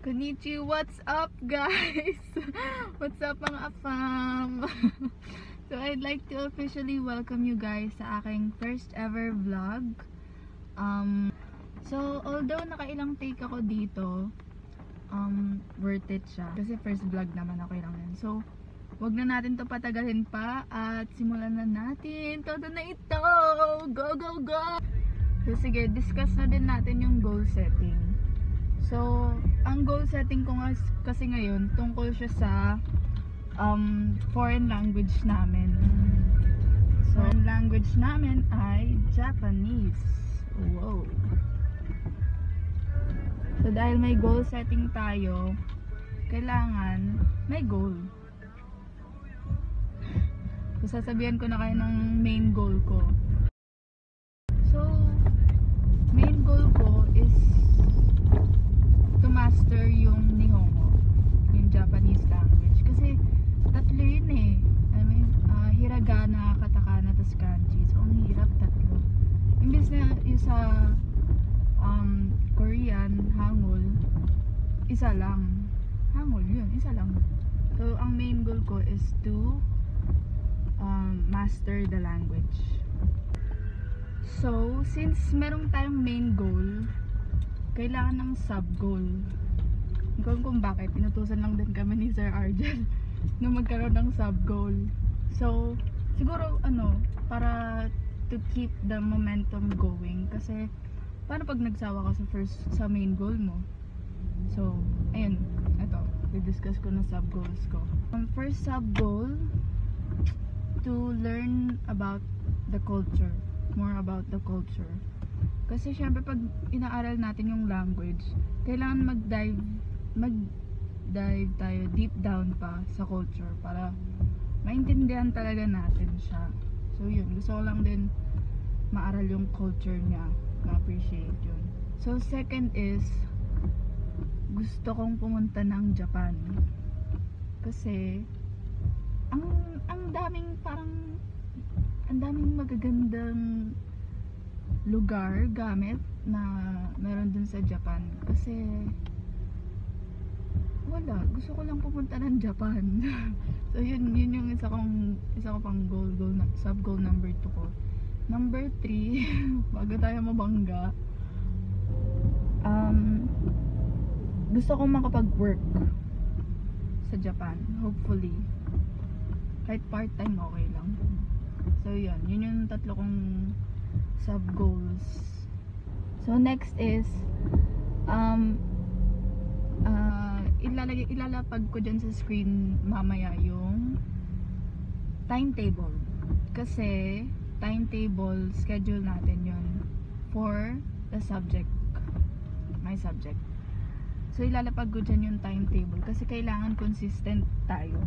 Konnichiwa, what's up guys? What's up mga afam? So I'd like to officially welcome you guys sa aking first ever vlog. So although nakailang take ako dito, worth it siya. Kasi first vlog naman, okay lang yan. So wag na natin to patagalin pa at simulan na natin todo na ito. Go go go! So sige, discuss na din natin yung goal setting. So, ang goal setting ko kasi ngayon, tungkol siya sa foreign language namin. So, foreign language namin ay Japanese. Wow! So, dahil may goal setting tayo, kailangan may goal. So, sasabihan ko na kayo ng main goal ko. So, main goal ko is to master yung Nihongo, yung Japanese language. Kasi tatlo yun eh. I mean, hiragana, katakana, tas kanji. So, ang hirap tatlo. Imbis na yung sa Korean, Hangul, isa lang. Hangul yun, isa lang. So, ang main goal ko is to master the language. So, since merong tayong main goal, kailangan ng sub-goal. Hindi ko kung bakit. Inutusan lang din kami ni Sir Argel na magkaroon ng sub-goal. So, siguro, para to keep the momentum going. Kasi, paano pag nagsawa ka sa main goal mo? So, ayun. Ito. I-discuss ko na sub-goals ko. First sub-goal, to learn about the culture. More about the culture. Kasi syempre pag inaaral natin yung language, kailangan mag-dive tayo deep down pa sa culture para maintindihan talaga natin siya. So yun, gusto ko lang din maaral yung culture niya, ma-appreciate yun. So second is, gusto kong pumunta ng Japan. Kasi ang daming magagandang lugar, gamit na meron dun sa Japan. Kasi wala, gusto ko lang pumunta ng Japan. So yun yung isa ko pang sub-goal number 2 ko. Number 3, bago tayo mabangga, gusto kong makapag-work sa Japan, hopefully. Kahit part-time, okay lang. So yun yung tatlo kong sub-goals. So next is ilalapag ko dyan sa screen mamaya yung timetable. Kasi timetable, schedule natin yun for the subject, my subject. So ilalapag ko dyan yung timetable kasi kailangan consistent tayo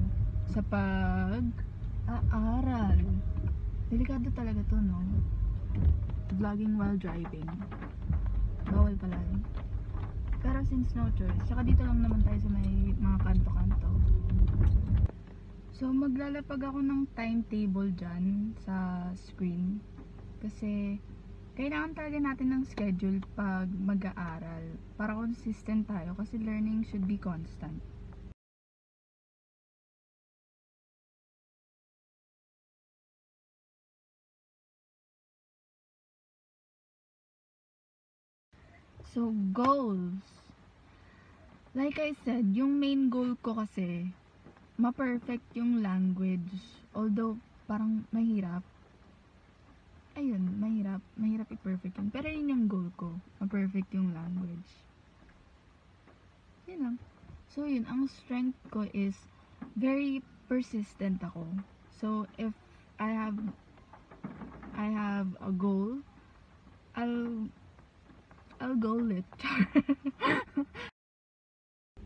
sa pag-aaral. Delikado talaga to, no? Vlogging while driving. Bawal pala yun. Pero since no choice, tsaka dito lang naman tayo sa may mga kanto-kanto. So maglalapag ako ng timetable dyan sa screen. Kasi kailangan talaga natin ng schedule pag mag-aaral. Para consistent tayo kasi learning should be constant. So, goals. Like I said, yung main goal ko kasi, ma-perfect yung language. Although, parang mahirap. Ayun, mahirap i-perfect yun. Pero yun yung goal ko, ma-perfect yung language. Yun lang. So, yun, ang strength ko is, very persistent ako. So, if I have a goal, I'll goal it.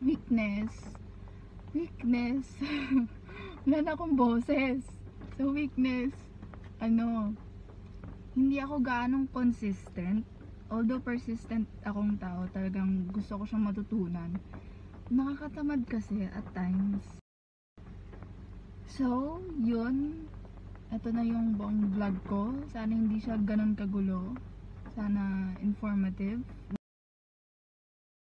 Weakness. Wala na akong boses. So, weakness, hindi ako gaanong consistent. Although persistent akong tao, talagang gusto ko siyang matutunan. Nakakatamad kasi at times. So, yun. Ito na yung buong vlog ko. Sana hindi siya ganun kagulo. Sana informative.